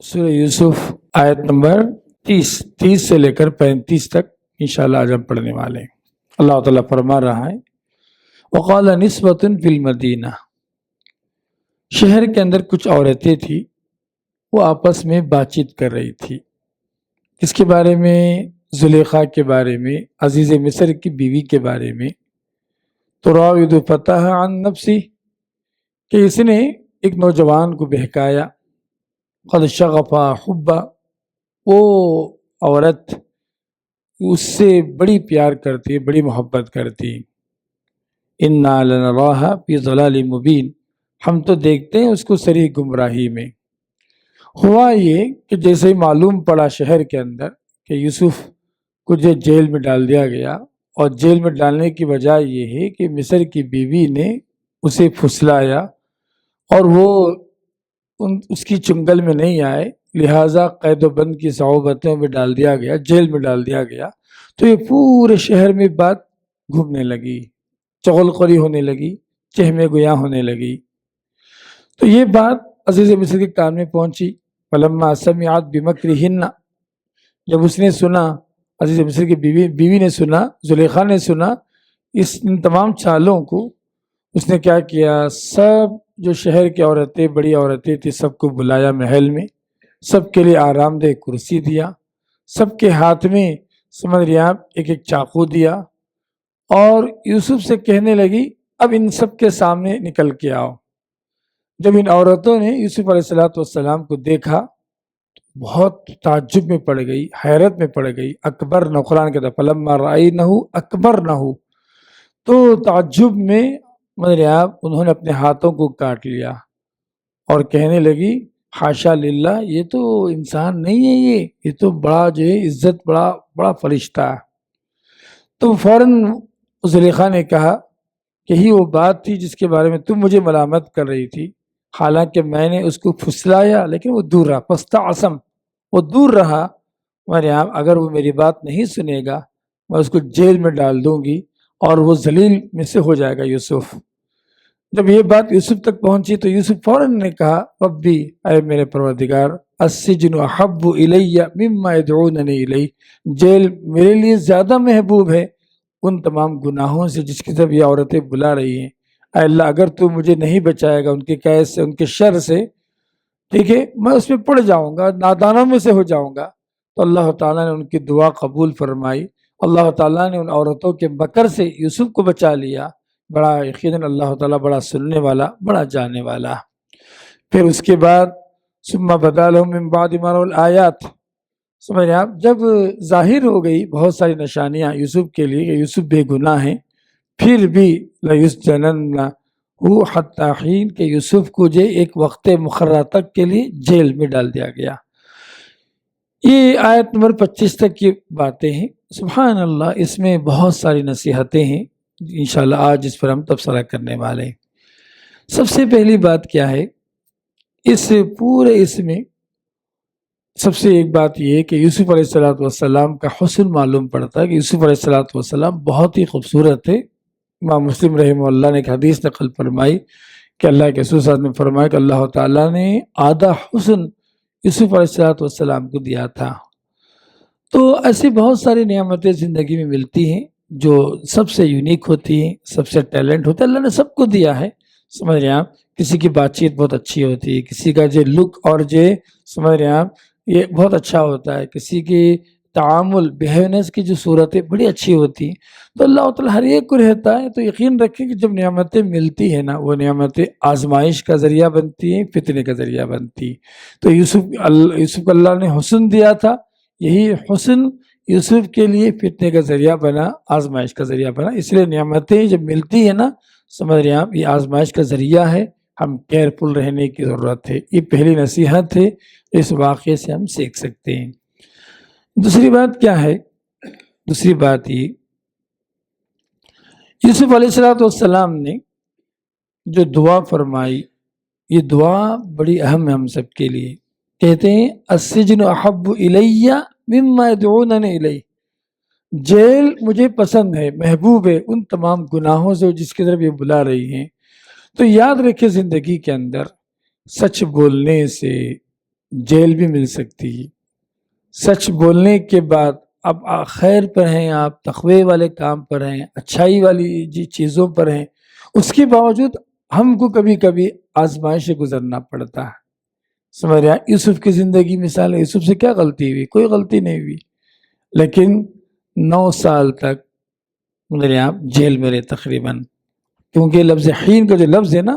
سورہ یوسف آیت نمبر 30 سے لے کر 35 تک انشاءاللہ آج ہم پڑھنے والے ہیں۔ اللہ تعالیٰ فرما رہا ہے وقال نسوۃ فی المدینہ، شہر کے اندر کچھ عورتیں تھیں، وہ آپس میں بات چیت کر رہی تھی۔ کس کے بارے میں؟ زلیخا کے بارے میں، عزیز مصر کی بیوی کے بارے میں۔ تراود فتح عن نفسی، کہ اس نے ایک نوجوان کو بہکایا۔ قد شغفا حبا، وہ عورت اس سے بڑی پیار کرتی، بڑی محبت کرتی۔ انا لنراھا فی ضلال مبین، ہم تو دیکھتے ہیں اس کو صریح گمراہی میں۔ ہوا یہ کہ جیسے ہی معلوم پڑا شہر کے اندر کہ یوسف کو جیل میں ڈال دیا گیا، اور جیل میں ڈالنے کی وجہ یہ ہے کہ مصر کی بیوی نے اسے پھسلایا اور وہ اس کی چنگل میں نہیں آئے، لہٰذا قید و بند کی صعوبتوں میں ڈال دیا گیا، جیل میں ڈال دیا گیا۔ تو یہ پورے شہر میں بات گھومنے لگی، چغل قری ہونے لگی، چہمے گویا ہونے لگی۔ تو یہ بات عزیز مصر کے کان میں پہنچی۔ فلما سمعت بمکرہن، جب اس نے سنا، عزیز مصر کی بیوی نے سنا، زلیخا نے سنا ان تمام چالوں کو، اس نے کیا کیا؟ سب جو شہر کی عورتیں، بڑی عورتیں تھیں، سب کو بلایا محل میں، سب کے لیے آرام دہ کرسی دیا، سب کے ہاتھ میں سمجھ رہے آپ ایک ایک چاقو دیا، اور یوسف سے کہنے لگی اب ان سب کے سامنے نکل کے آؤ۔ جب ان عورتوں نے یوسف علیہ السلام کو دیکھا، بہت تعجب میں پڑ گئی، حیرت میں پڑ گئی۔ اکبر نہ، قرآن کہتا ہے فلما رأینہ اکبر نہ، تو تعجب میں مگر آپ انہوں نے اپنے ہاتھوں کو کاٹ لیا اور کہنے لگی حاشا للہ، یہ تو انسان نہیں ہے، یہ تو بڑا جو ہے عزت، بڑا فرشتہ ہے۔ تو فوراً زلیخا نے کہا کہ یہی وہ بات تھی جس کے بارے میں تم مجھے ملامت کر رہی تھی، حالانکہ میں نے اس کو پھسلایا لیکن وہ دور رہا، فاستعصم، وہ دور رہا۔ مریم اگر وہ میری بات نہیں سنے گا، میں اس کو جیل میں ڈال دوں گی اور وہ ذلیل میں سے ہو جائے گا یوسف۔ جب یہ بات یوسف تک پہنچی تو یوسف فوراً نے کہا ربی، اے میرے پروردگار، السجن احب الی مما یدعوننی الیہ، جیل میرے لیے زیادہ محبوب ہے ان تمام گناہوں سے جس کی طرف یہ عورتیں بلا رہی ہیں۔ اے اللہ، اگر تو مجھے نہیں بچائے گا ان کے قید سے، ان کے شر سے، ٹھیک ہے، میں اس میں پڑ جاؤں گا، نادانوں میں سے ہو جاؤں گا۔ تو اللہ تعالیٰ نے ان کی دعا قبول فرمائی، اللہ تعالیٰ نے ان عورتوں کے مکر سے یوسف کو بچا لیا۔ بڑا یقیناً اللہ تعالیٰ بڑا سننے والا، بڑا جاننے والا۔ پھر اس کے بعد ثم بدا لهم من بعد ما رأوا الآیات، سمجھ رہے آپ، جب ظاہر ہو گئی بہت ساری نشانیاں یوسف کے لیے کہ یوسف بے گناہ ہیں، پھر بھی لَيُسْجَنَنَّ حَتَّى حِينٍ، کہ یوسف کو جو ایک وقت مقررہ تک کے لیے جیل میں ڈال دیا گیا۔ یہ آیت نمبر 25 تک کی باتیں ہیں۔ سبحان اللہ، اس میں بہت ساری نصیحتیں ہیں، انشاءاللہ آج اس پر ہم تبصرہ کرنے والے ہیں۔ سب سے پہلی بات کیا ہے اس پورے اس میں؟ سب سے ایک بات یہ ہے کہ یوسف علیہ السلام کا حسن معلوم پڑتا ہے کہ یوسف علیہ السلام بہت ہی خوبصورت تھے۔ امام مسلم رحمہ اللہ نے ایک حدیث نقل فرمائی کہ اللہ کے رسول صلی اللہ علیہ وسلم نے فرمایا کہ اللہ تعالیٰ نے آدھا حسن یوسف علیہ السلام کو دیا تھا۔ تو ایسی بہت ساری نعمتیں زندگی میں ملتی ہیں جو سب سے یونیک ہوتی ہیں، سب سے ٹیلنٹ ہوتا ہے، اللہ نے سب کو دیا ہے۔ سمجھ رہے ہیں آپ، کسی کی بات چیت بہت اچھی ہوتی ہے، کسی کا جو لک اور جو سمجھ رہے ہیں آپ یہ بہت اچھا ہوتا ہے، کسی کی تعامل بیہیونس کی جو صورتیں بڑی اچھی ہوتی ہیں۔ تو اللہ تعالیٰ ہر ایک کو رہتا ہے۔ تو یقین رکھیں کہ جب نعمتیں ملتی ہیں نا، وہ نعمتیں آزمائش کا ذریعہ بنتی ہیں، فتنے کا ذریعہ بنتی ہیں۔ تو یوسف کو اللہ نے حسن دیا تھا، یہی حسن یوسف کے لیے فتنے کا ذریعہ بنا، آزمائش کا ذریعہ بنا۔ اس لیے نعمتیں جب ملتی ہیں نا، سمجھ رہے ہیں آپ، یہ آزمائش کا ذریعہ ہے، ہم کیئرفل رہنے کی ضرورت ہے۔ یہ پہلی نصیحت ہے، اس واقعے سے ہم سیکھ سکتے ہیں۔ دوسری بات کیا ہے؟ دوسری بات یہ، یوسف علیہ السلام نے جو دعا فرمائی، یہ دعا بڑی اہم ہے ہم سب کے لیے۔ کہتے ہیں السجن احب الی مما یدعوننی الیہ، جیل مجھے پسند ہے، محبوب ہے ان تمام گناہوں سے جس کی طرف یہ بلا رہی ہیں۔ تو یاد رکھے زندگی کے اندر سچ بولنے سے، جیل بھی مل سکتی ہے۔ سچ بولنے کے بعد اب خیر پر ہیں آپ، تقوی والے کام پر ہیں، اچھائی والی چیزوں پر ہیں، اس کے باوجود ہم کو کبھی کبھی آزمائش سے گزرنا پڑتا ہے۔ سمجھ رہے ہیں؟ یوسف کی زندگی مثال ہے، یوسف سے کیا غلطی ہوئی؟ کوئی غلطی نہیں ہوئی، لیکن 9 سال تک میرے آپ جیل میں رہے تقریباً، کیونکہ لفظ حین کا جو لفظ ہے نا،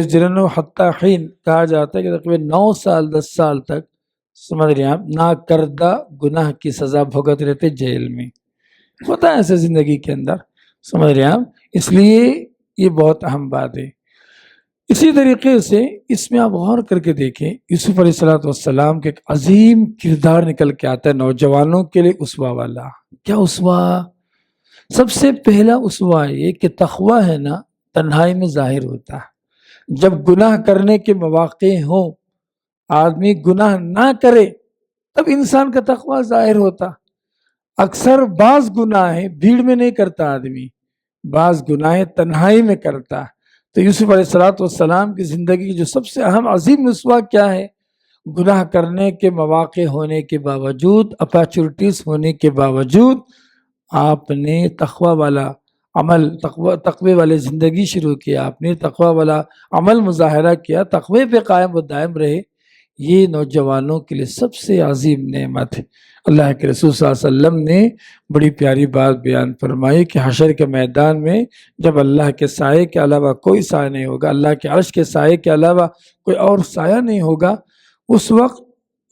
جنہوں حتیٰ حین کہا جاتا ہے کہ تقریباً 9 سال 10 سال تک سمجھ رہے ہیں آپ نا کردہ گناہ کی سزا بھگت رہتے جیل میں، ہوتا ہے ایسے زندگی کے اندر، سمجھ رہے ہیں آپ، اس لیے یہ بہت اہم بات ہے۔ اسی طریقے سے اس میں آپ غور کر کے دیکھیں، یوسف علیہ السلام کے ایک عظیم کردار نکل کے آتا ہے نوجوانوں کے لیے اسوہ والا۔ کیا اسوہ؟ سب سے پہلا اسوہ یہ کہ تقویٰ ہے نا تنہائی میں ظاہر ہوتا ہے۔ جب گناہ کرنے کے مواقع ہوں، آدمی گناہ نہ کرے تب انسان کا تقویٰ ظاہر ہوتا۔ اکثر بعض گناہ بھیڑ میں نہیں کرتا آدمی، بعض گناہ تنہائی میں کرتا۔ تو یوسف علیہ السلام کی زندگی کی جو سب سے اہم عظیم اسوہ کیا ہے؟ گناہ کرنے کے مواقع ہونے کے باوجود، اپارچونیٹیز ہونے کے باوجود آپ نے تقویٰ والا عمل، تقوی والے زندگی شروع کیا، آپ نے تقویٰ والا عمل مظاہرہ کیا، تقوی پہ قائم و دائم رہے۔ یہ نوجوانوں کے لیے سب سے عظیم نعمت ہے۔ اللہ کے رسول صلی اللہ علیہ وسلم نے بڑی پیاری بات بیان فرمائی کہ حشر کے میدان میں جب اللہ کے سائے کے علاوہ کوئی سایہ نہیں ہوگا، اللہ کے عرش کے سائے کے علاوہ کوئی اور سایہ نہیں ہوگا، اس وقت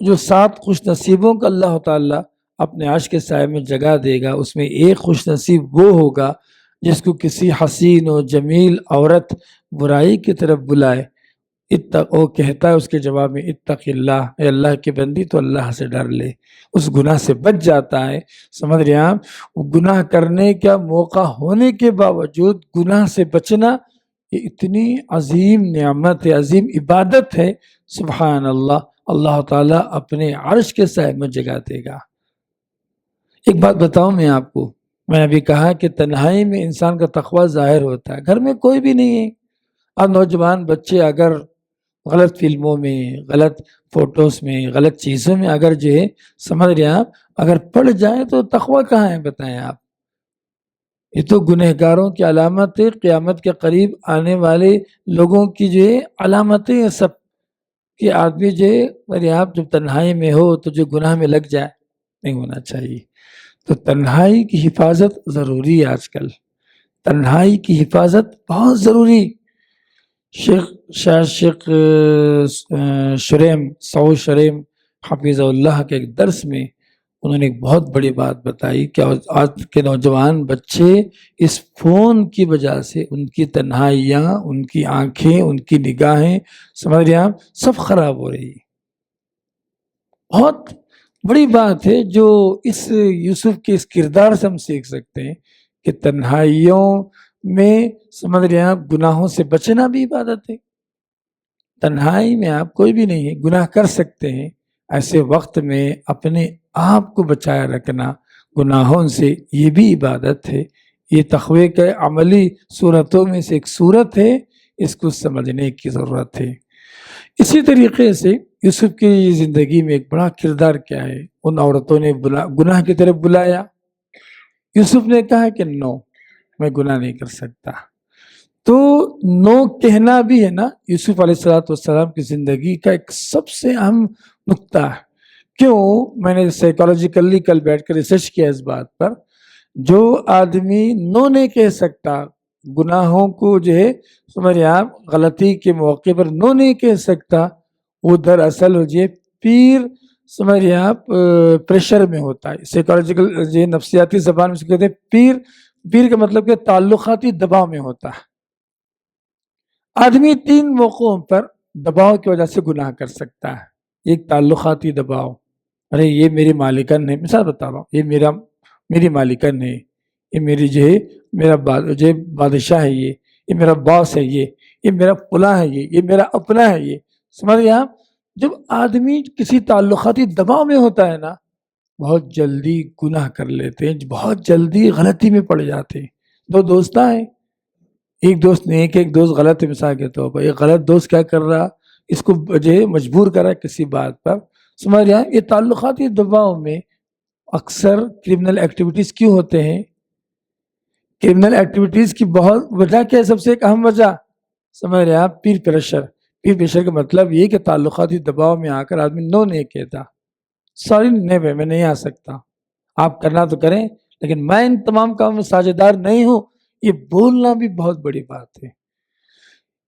جو 7 خوش نصیبوں کا اللہ تعالیٰ اپنے عرش کے سائے میں جگہ دے گا، اس میں ایک خوش نصیب وہ ہوگا جس کو کسی حسین و جمیل عورت برائی کی طرف بلائے، وہ کہتا ہے اس کے جواب میں اتق اللہ، اے اللہ کی بندی تو اللہ سے ڈر لے، اس گناہ سے بچ جاتا ہے۔ سمجھ رہے ہیں آپ؟ گناہ کرنے کا موقع ہونے کے باوجود گناہ سے بچنا یہ اتنی عظیم نعمت ہے، عظیم عبادت ہے، سبحان اللہ۔ اللہ تعالیٰ اپنے عرش کے سائے میں جگہ دے گا۔ ایک بات بتاؤں میں آپ کو، میں نے ابھی کہا کہ تنہائی میں انسان کا تقویٰ ظاہر ہوتا ہے، گھر میں کوئی بھی نہیں ہے۔ اب نوجوان بچے اگر غلط فلموں میں، غلط فوٹوز میں، غلط چیزوں میں اگر جو ہے سمجھ رہے ہیں آپ اگر پڑ جائیں تو تقویٰ کہاں ہے بتائیں آپ؟ یہ تو گنہگاروں کی علامت ہے، قیامت کے قریب آنے والے لوگوں کی جو ہے علامتیں ہیں سب، کہ آدمی جو ہے میرے آپ جب تنہائی میں ہو تو جو گناہ میں لگ جائے، نہیں ہونا چاہیے۔ تو تنہائی کی حفاظت ضروری ہے، آج کل تنہائی کی حفاظت بہت ضروری۔ شیخ شریم سعود شریم حفظہ اللہ کے ایک درس میں انہوں نے ایک بہت بڑی بات بتائی کہ آج کے نوجوان بچے اس فون کی وجہ سے ان کی تنہائیاں، ان کی آنکھیں، ان کی نگاہیں، سمجھ رہے ہیں آپ، سب خراب ہو رہی ہے۔ بہت بڑی بات ہے جو اس یوسف کے اس کردار سے ہم سیکھ سکتے ہیں کہ تنہائیوں میں سمجھ رہے ہیں آپ گناہوں سے بچنا بھی عبادت ہے۔ تنہائی میں آپ کوئی بھی نہیں ہے، گناہ کر سکتے ہیں، ایسے وقت میں اپنے آپ کو بچایا رکھنا گناہوں سے، یہ بھی عبادت ہے۔ یہ تقوی کے عملی صورتوں میں سے ایک صورت ہے، اس کو سمجھنے کی ضرورت ہے۔ اسی طریقے سے یوسف کی زندگی میں ایک بڑا کردار کیا ہے؟ ان عورتوں نے گناہ کی طرف بلایا، یوسف نے کہا کہ نو، میں گناہ نہیں کر سکتا۔ تو نو کہنا بھی ہے نا یوسف علیہ السلام کی زندگی کا ایک سب سے اہم نقطہ ہے۔ کیوں؟ میں نے سائیکالوجیکلی کل بیٹھ کر ریسرچ کیا اس بات پر، جو آدمی نو نہیں کہہ سکتا، گناہوں کو جو ہے سمجھے آپ غلطی کے موقع پر نو نہیں کہہ سکتا، وہ دراصل ہو جائے پیر، سمجھے آپ پریشر میں ہوتا ہے۔ سائیکالوجیکل جو نفسیاتی زبان میں کہتے ہیں پیر کا مطلب کہ تعلقاتی دباؤ میں ہوتا ہے۔ آدمی 3 موقعوں پر دباؤ کی وجہ سے گناہ کر سکتا ہے۔ ایک تعلقاتی دباؤ، ارے یہ میری مالکن ہے، مثال بتا رہا ہوں، یہ میری مالکن ہے، یہ میری جو ہے میرا بادشاہ ہے، یہ میرا باس ہے، یہ میرا فلاں ہے، یہ میرا اپنا ہے، یہ سمجھ گئے آپ؟ جب آدمی کسی تعلقاتی دباؤ میں ہوتا ہے نا، بہت جلدی گناہ کر لیتے ہیں، بہت جلدی غلطی میں پڑ جاتے ہیں۔ 2 دوست ہیں، ایک دوست نیک ہے، ایک دوست غلط ہے، مثال کے طور پر ایک غلط دوست کیا کر رہا، اس کو جو ہے مجبور کرا کسی بات پر. سمجھ رہے ہیں؟ یہ تعلقاتی دباؤ میں اکثر کرمنل ایکٹیویٹیز کیوں ہوتے ہیں؟ کرمنل ایکٹیویٹیز کی بہت وجہ کیا ہے؟ سب سے ایک اہم وجہ سمجھ رہے ہیں آپ، پیر پریشر. پیر پریشر کا مطلب یہ کہ تعلقاتی دباؤ میں آ کر آدمی نو نہیں کہتا، سوری نہیں بھائی میں نہیں آ سکتا، آپ کرنا تو کریں لیکن میں ان تمام کاموں میں ساجھیدار نہیں ہوں. یہ بولنا بھی بہت بڑی بات ہے.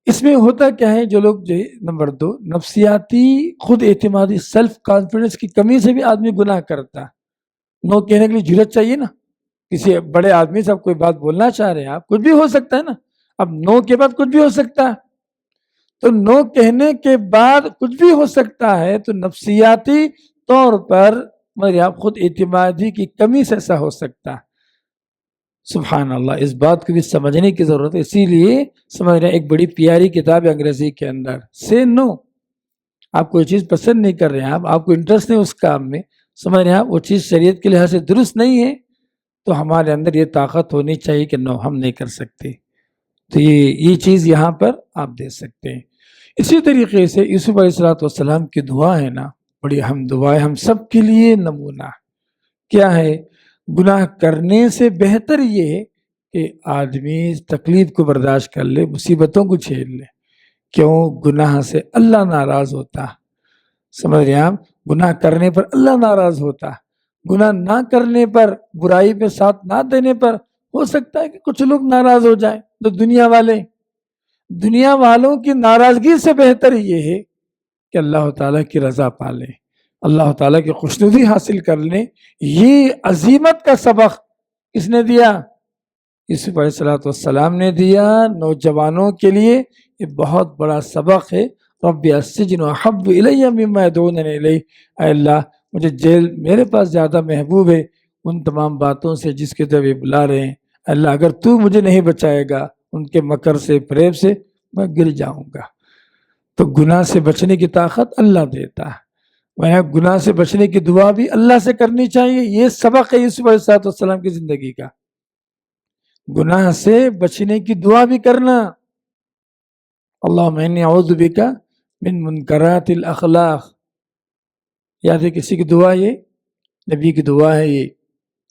اس میں ہوتا کیا ہے، جو لوگ جو نمبر 2 نفسیاتی خود اعتمادی سیلف کانفیڈنس کی کمی سے بھی آدمی گناہ کرتا ہے. نو کہنے کے لیے جرات چاہیے نا. کسی بڑے آدمی سے آپ کوئی بات بولنا چاہ رہے ہیں، آپ کچھ بھی ہو سکتا ہے نا. اب نو کے بعد کچھ بھی ہو سکتا ہے، تو نو کہنے کے بعد کچھ بھی ہو سکتا ہے، تو نفسیاتی طور پر آپ خود اعتمادی کی کمی سے ایسا ہو سکتا ہے. سبحان اللہ، اس بات کو بھی سمجھنے کی ضرورت ہے. اسی لیے سمجھ رہے ہیں ایک بڑی پیاری کتاب ہے انگریزی کے اندر، سے نو. آپ کوئی چیز پسند نہیں کر رہے ہیں، آپ کو انٹرسٹ نہیں اس کام میں، سمجھ رہے ہیں آپ وہ چیز شریعت کے لحاظ سے درست نہیں ہے، تو ہمارے اندر یہ طاقت ہونی چاہیے کہ نو ہم نہیں کر سکتے. تو یہ چیز یہاں پر آپ دے سکتے ہیں. اسی طریقے سے یوسف علیہ السلام کی دعا ہے نا، بڑی اہم دعا ہے ہم سب کے لیے نمونہ. کیا ہے؟ گناہ کرنے سے بہتر یہ ہے کہ آدمی تکلیف کو برداشت کر لے، مصیبتوں کو جھیل لے. کیوں؟ گناہ سے اللہ ناراض ہوتا. سمجھ رہے ہیں آپ؟ گناہ کرنے پر اللہ ناراض ہوتا. گناہ نہ کرنے پر، برائی پہ ساتھ نہ دینے پر ہو سکتا ہے کہ کچھ لوگ ناراض ہو جائیں، تو دنیا والوں کی ناراضگی سے بہتر یہ ہے کہ اللہ تعالیٰ کی رضا پالیں، اللہ تعالیٰ کی خوشنودی حاصل کر لیں. یہ عظیمت کا سبق کس نے دیا؟ یوسف علیہ السلام نے دیا. نوجوانوں کے لیے یہ بہت بڑا سبق ہے. رب السجن احب الی مما یدعوننی الیہ، اے اللہ مجھے جیل میرے پاس زیادہ محبوب ہے ان تمام باتوں سے جس کے طرف یہ بلا رہے ہیں. اللہ اگر تو مجھے نہیں بچائے گا ان کے مکر سے، فریب سے، میں گر جاؤں گا. تو گناہ سے بچنے کی طاقت اللہ دیتا ہے. گناہ سے بچنے کی دعا بھی اللہ سے کرنی چاہیے. یہ سبق ہے یوسف علیہ السلام کی زندگی کا، گناہ سے بچنے کی دعا بھی کرنا. اللہم انی اعوذ بک من منکرات الاخلاق. یاد ہے کسی کی دعا؟ یہ نبی کی دعا ہے. یہ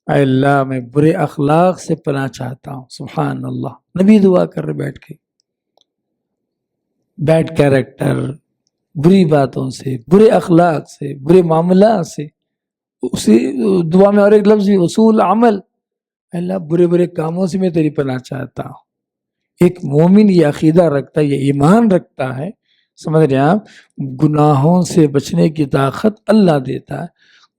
اے اللہ میں برے اخلاق سے پناہ چاہتا ہوں. سبحان اللہ، نبی دعا کر رہے بیٹھ کے. بیڈ کیریکٹر، بری باتوں سے، برے اخلاق سے، برے معاملات سے. اسی دعا میں اور ایک لفظ بھی، اصول عمل. اللہ برے برے کاموں سے میں تیری پناہ چاہتا ہوں. ایک مومن یہ عقیدہ رکھتا ہے، یہ ایمان رکھتا ہے. سمجھ رہے ہیں آپ؟ گناہوں سے بچنے کی طاقت اللہ دیتا ہے،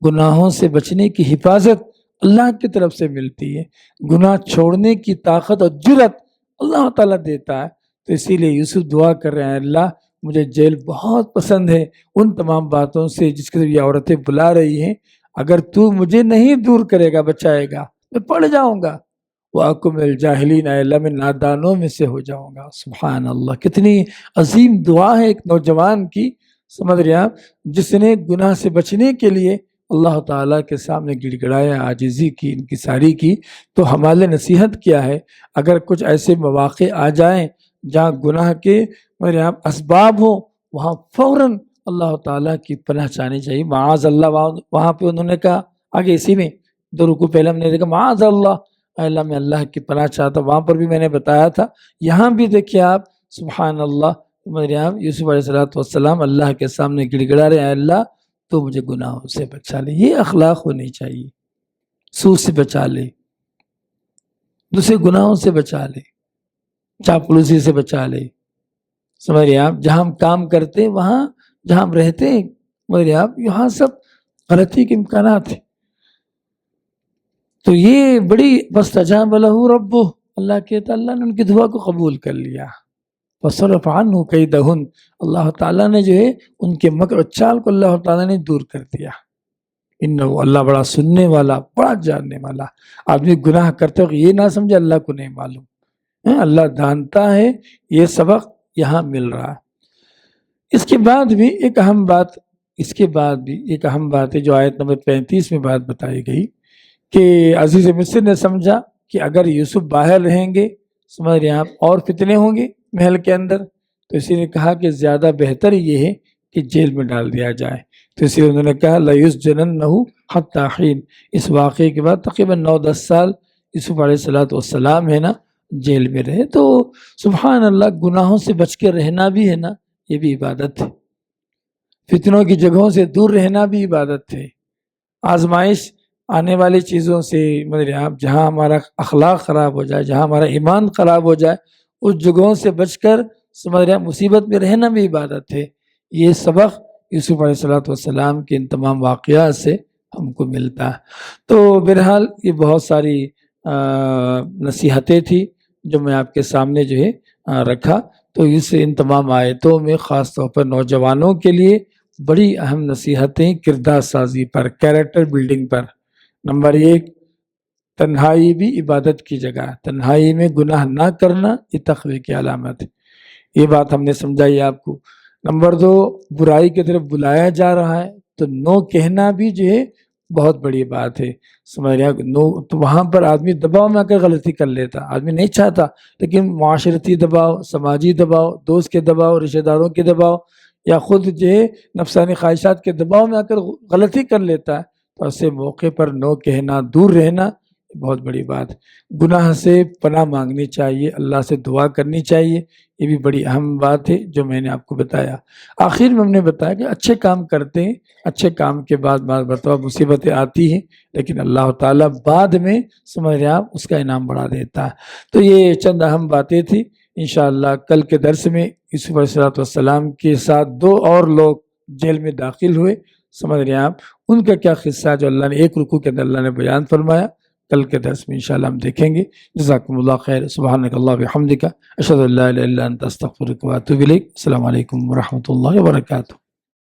گناہوں سے بچنے کی حفاظت اللہ کی طرف سے ملتی ہے، گناہ چھوڑنے کی طاقت اور جرت اللہ تعالیٰ دیتا ہے. تو اسی لیے یوسف دعا کر رہے ہیں، اللہ مجھے جیل بہت پسند ہے ان تمام باتوں سے جس کی طرف یہ عورتیں بلا رہی ہیں. اگر تو مجھے نہیں دور کرے گا، بچائے گا، میں پڑ جاؤں گا. وَأَكُن مِنَ الْجَاهِلِينَ، اے اللہ میں نادانوں میں سے ہو جاؤں گا. سبحان اللہ، کتنی عظیم دعا ہے ایک نوجوان کی. سمجھ رہے آپ؟ جس نے گناہ سے بچنے کے لیے اللہ تعالیٰ کے سامنے گڑ گڑایا، عاجزی کی، انکساری کی. تو ہمارے نصیحت کیا ہے؟ اگر کچھ ایسے مواقع آ جائیں جہاں گناہ کے میرے آپ اسباب ہوں، وہاں فوراً اللہ تعالیٰ کی پناہ چاہنی چاہیے. معاذ اللہ، وہاں پہ انہوں نے کہا، آگے اسی میں 2 رکوع پہلے ہم نے دیکھا معاذ اللہ، اے اللہ میں اللہ کی پناہ چاہتا. وہاں پر بھی میں نے بتایا تھا. یہاں بھی دیکھیے آپ، سبحان اللہ، یوسف علیہ السلام اللہ کے سامنے گڑ گڑا رہے ہیں، اے اللہ تو مجھے گناہوں سے بچا لے. یہ اخلاق ہونی چاہیے. سود سے بچا لے، دوسرے گناہوں سے بچا لے، چاپلوسی سے بچا لے. سمجھ رہے آپ؟ جہاں ہم کام کرتے ہیں، وہاں جہاں ہم رہتے ہیں، سمجھ رہے آپ، یہاں سب غلطی کے امکانات ہیں. تو یہ بڑی فاستجاب لہ ربہ، اللہ کہتا اللہ نے ان کی دعا کو قبول کر لیا. فصرف عنہ کیدہن، اللہ تعالیٰ نے جو ہے ان کے مکر و چال کو اللہ تعالیٰ نے دور کر دیا. انہو، اللہ بڑا سننے والا، بڑا جاننے والا. آدمی گناہ کرتے وقت یہ نہ سمجھے اللہ کو نہیں معلوم، اللہ جانتا ہے. یہ سبق یہاں مل رہا ہے. اس کے بعد بھی ایک اہم بات ہے جو آیت نمبر 35 میں بات بتائی گئی کہ عزیز مصر نے سمجھا کہ اگر یوسف باہر رہیں گے، سمجھ رہے ہیں آپ، اور فتنے ہوں گے محل کے اندر، تو اسی نے کہا کہ زیادہ بہتر یہ ہے کہ جیل میں ڈال دیا جائے، تو اسی لیے انہوں نے کہا لَيُسْجَنَنَّهُ حَتَّى حِينٍ۔ اس واقعے کے بعد تقریباً 9-10 سال یوسف علیہ السلام ہے نا جیل میں رہے۔ تو سبحان اللہ، گناہوں سے بچ کے رہنا بھی ہے نا، یہ بھی عبادت ہے، فتنوں کی جگہوں سے دور رہنا بھی عبادت ہے، آزمائش آنے والی چیزوں سے آپ جہاں ہمارا اخلاق خراب ہو جائے، جہاں ہمارا ایمان خراب ہو جائے، اس جگہوں سے بچ کر مصیبت میں رہنا بھی عبادت ہے۔ یہ سبق یوسف علیہ السلام کے ان تمام واقعات سے ہم کو ملتا ہے۔ تو بہرحال یہ بہت ساری نصیحتیں تھی جو میں آپ کے سامنے جو ہے رکھا۔ تو اس ان تمام آیتوں میں خاص طور پر نوجوانوں کے لیے بڑی اہم نصیحتیں کردار سازی پر، کیریکٹر بلڈنگ پر۔ نمبر 1، تنہائی بھی عبادت کی جگہ، تنہائی میں گناہ نہ کرنا یہ تقوی کی علامت ہے، یہ بات ہم نے سمجھائی آپ کو۔ نمبر 2، برائی کی طرف بلایا جا رہا ہے تو نو کہنا بھی جو ہے بہت بڑی بات ہے، سمجھ رہے نو۔ تو وہاں پر آدمی دباؤ میں آ کر غلطی کر لیتا، آدمی نہیں چاہتا، لیکن معاشرتی دباؤ، سماجی دباؤ، دوست کے دباؤ، رشتہ داروں کے دباؤ، یا خود جو ہے نفسانی خواہشات کے دباؤ میں آ کر غلطی کر لیتا ہے، تو ایسے موقع پر نو کہنا، دور رہنا بہت بڑی بات۔ گناہ سے پناہ مانگنی چاہیے، اللہ سے دعا کرنی چاہیے، یہ بھی بڑی اہم بات ہے جو میں نے آپ کو بتایا۔ آخر میں ہم نے بتایا کہ اچھے کام کرتے ہیں، اچھے کام کے بعد بعض مرتبہ مصیبتیں آتی ہیں، لیکن اللہ تعالیٰ بعد میں سمجھ رہے آپ اس کا انعام بڑھا دیتا ہے۔ تو یہ چند اہم باتیں تھیں۔ انشاءاللہ کل کے درس میں یوسف علیہ السلام کے ساتھ 2 اور لوگ جیل میں داخل ہوئے، سمجھ رہے ہیں آپ، ان کا کیا قصہ جو اللہ نے ایک رکوع کے اندر اللہ نے بیان فرمایا، کل کے درس میں انشاءاللہ ہم دیکھیں گے۔ جزاکم اللہ خیر، سبحانک اللہ وبحمدک، اشہد ان لا الہ الا انت، استغفرک واتوب الیک۔ السلام علیکم ورحمۃ اللہ وبرکاتہ۔